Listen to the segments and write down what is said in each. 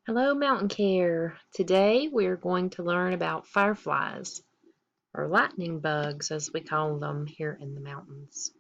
Hello, MountainCare. Today we're going to learn about fireflies, or lightning bugs as we call them here in the mountains.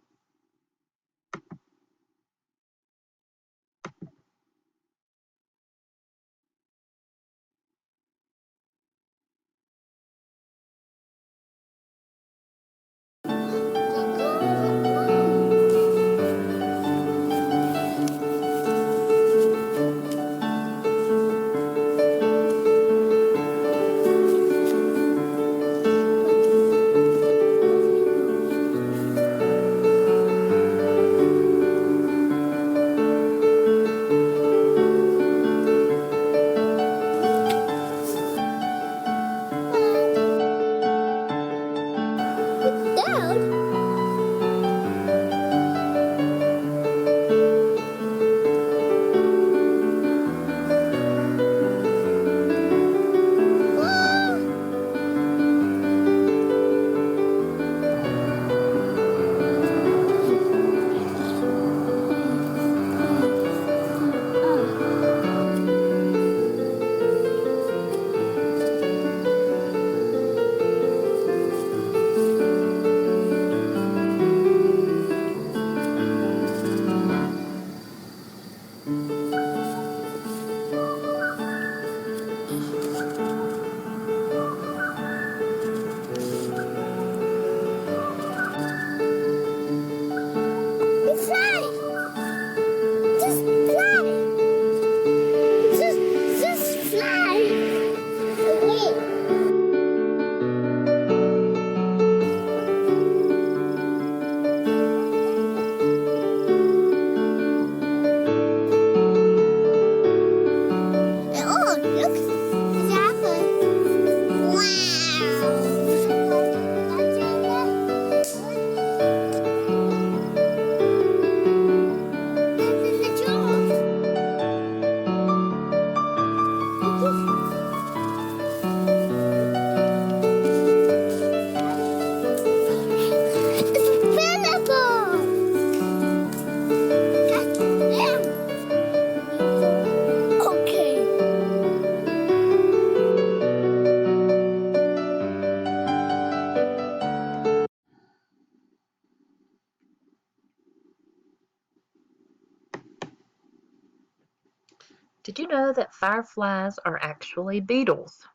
Did you know that fireflies are actually beetles?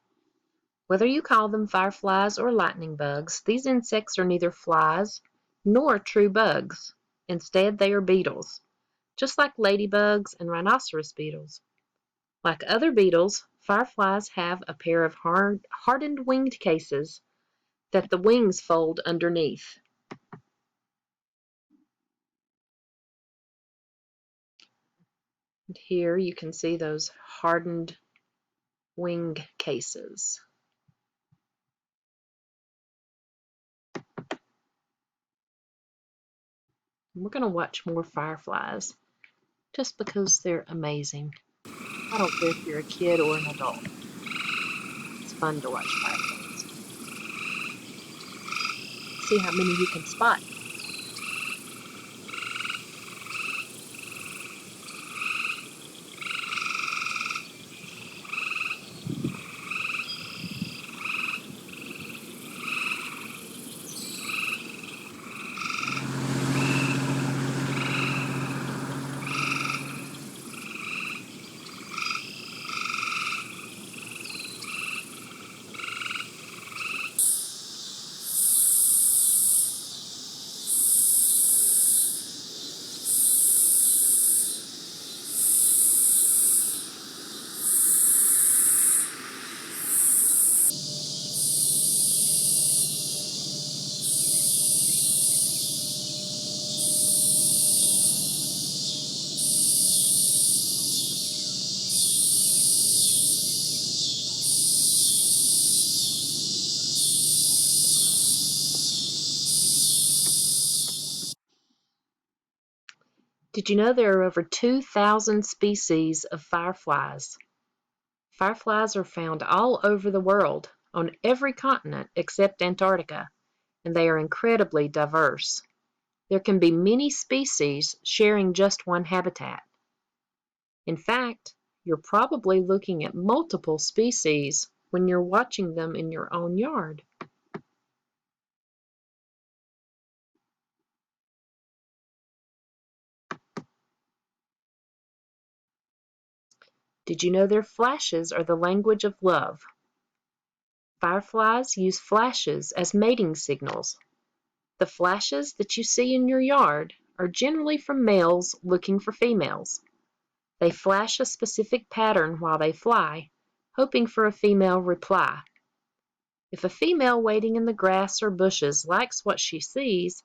Whether you call them fireflies or lightning bugs, these insects are neither flies nor true bugs. Instead, they are beetles, just like ladybugs and rhinoceros beetles. Like other beetles, fireflies have a pair of hardened winged cases that the wings fold underneath. And here you can see those hardened wing cases. We're going to watch more fireflies just because they're amazing. I don't care if you're a kid or an adult. It's fun to watch fireflies. See how many you can spot. Did you know there are over 2,000 species of fireflies? Fireflies are found all over the world, on every continent except Antarctica, and they are incredibly diverse. There can be many species sharing just one habitat. In fact, you're probably looking at multiple species when you're watching them in your own yard. Did you know their flashes are the language of love? Fireflies use flashes as mating signals. The flashes that you see in your yard are generally from males looking for females. They flash a specific pattern while they fly, hoping for a female reply. If a female waiting in the grass or bushes likes what she sees,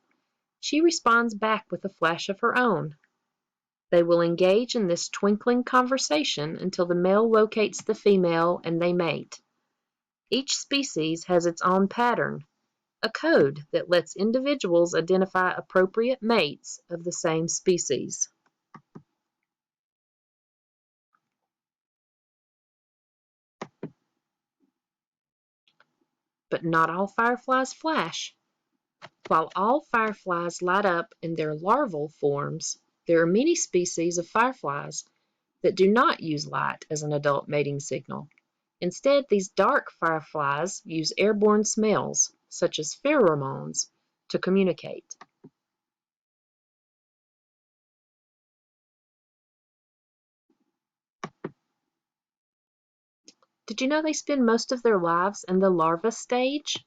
she responds back with a flash of her own. They will engage in this twinkling conversation until the male locates the female and they mate. Each species has its own pattern, a code that lets individuals identify appropriate mates of the same species. But not all fireflies flash. While all fireflies light up in their larval forms, there are many species of fireflies that do not use light as an adult mating signal. Instead, these dark fireflies use airborne smells, such as pheromones, to communicate. Did you know they spend most of their lives in the larva stage?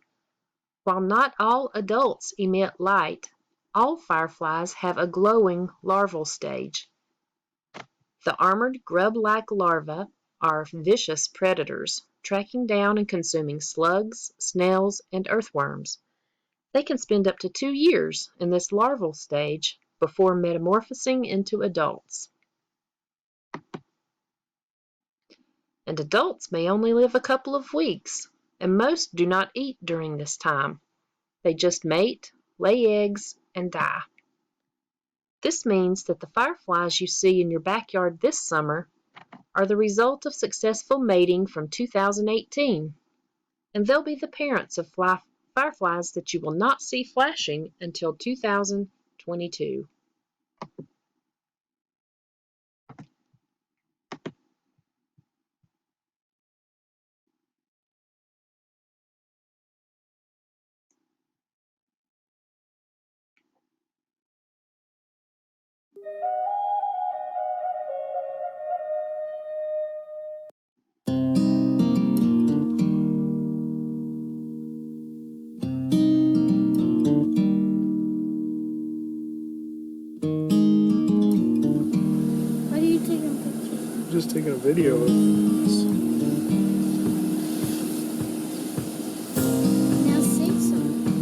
While not all adults emit light, all fireflies have a glowing larval stage. The armored grub-like larvae are vicious predators, tracking down and consuming slugs, snails, and earthworms. They can spend up to 2 years in this larval stage before metamorphosing into adults. And adults may only live a couple of weeks, and most do not eat during this time. They just mate, lay eggs, and die. This means that the fireflies you see in your backyard this summer are the result of successful mating from 2018, and they'll be the parents of fireflies that you will not see flashing until 2022. Why are you taking pictures? I'm just taking a video of this. Now say something.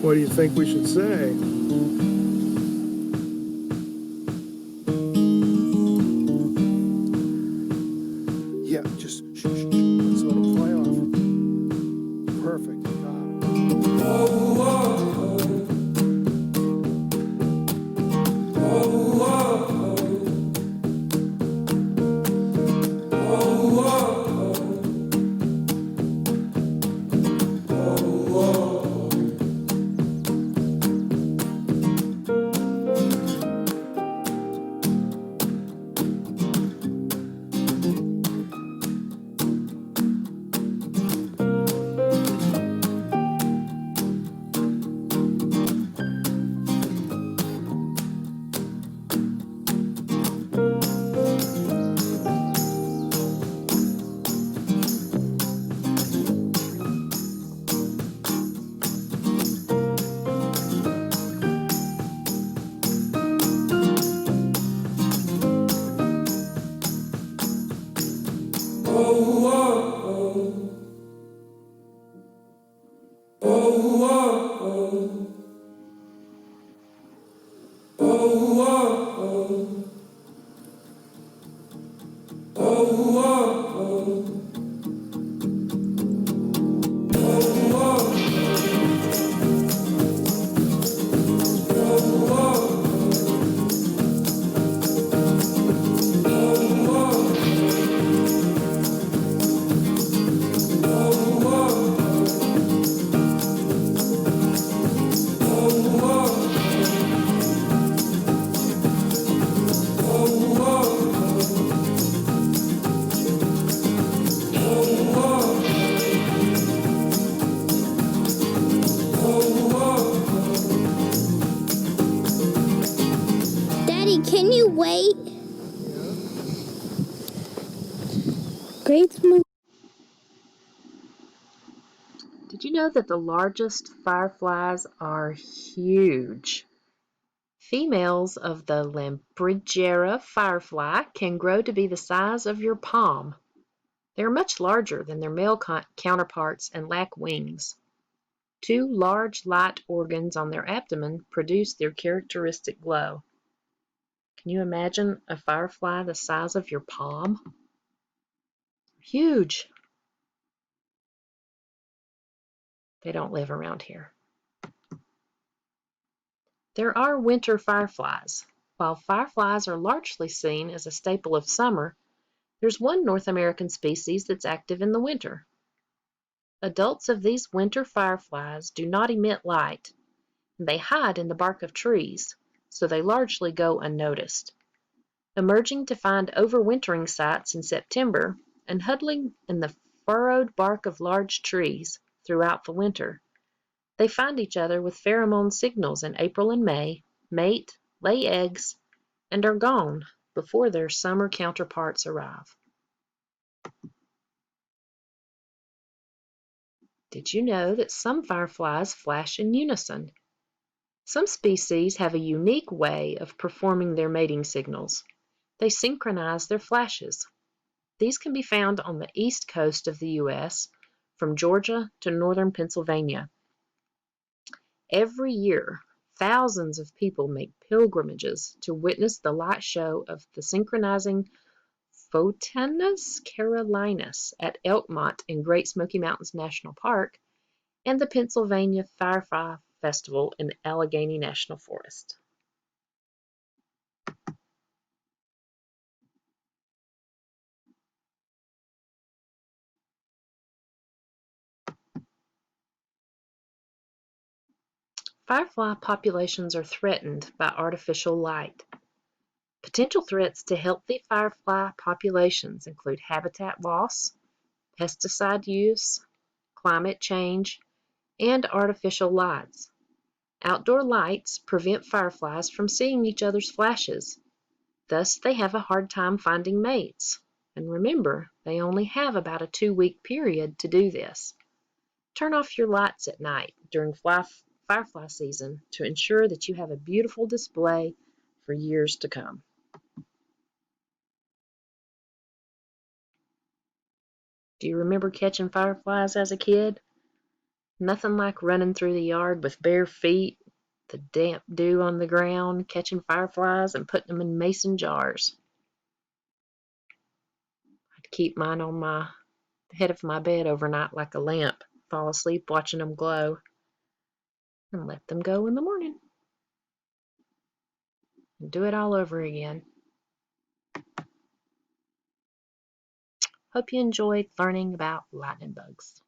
What do you think we should say? Yeah, just shh, shh, shh. Let's let them fly off. Perfect. you wait? Yeah. Great small. Did you know that the largest fireflies are huge? Females of the Lamprigera firefly can grow to be the size of your palm. They are much larger than their male counterparts and lack wings. Two large light organs on their abdomen produce their characteristic glow. Can you imagine a firefly the size of your palm? Huge. They don't live around here. There are winter fireflies. While fireflies are largely seen as a staple of summer, there's one North American species that's active in the winter. Adults of these winter fireflies do not emit light, and they hide in the bark of trees, so they largely go unnoticed, emerging to find overwintering sites in September and huddling in the furrowed bark of large trees throughout the winter. They find each other with pheromone signals in April and May, mate, lay eggs, and are gone before their summer counterparts arrive. Did you know that some fireflies flash in unison? Some species have a unique way of performing their mating signals. They synchronize their flashes. These can be found on the east coast of the U.S., from Georgia to northern Pennsylvania. Every year, thousands of people make pilgrimages to witness the light show of the synchronizing Photinus carolinus at Elkmont in Great Smoky Mountains National Park and the Pennsylvania Firefly Festival in Allegheny National Forest. Firefly populations are threatened by artificial light. Potential threats to healthy firefly populations include habitat loss, pesticide use, climate change, and artificial lights. Outdoor lights prevent fireflies from seeing each other's flashes. Thus, they have a hard time finding mates. And remember, they only have about a 2-week period to do this. Turn off your lights at night during firefly season to ensure that you have a beautiful display for years to come. Do you remember catching fireflies as a kid? Nothing like running through the yard with bare feet, the damp dew on the ground, catching fireflies and putting them in mason jars. I'd keep mine on the head of my bed overnight like a lamp, fall asleep watching them glow, and let them go in the morning. And do it all over again. Hope you enjoyed learning about lightning bugs.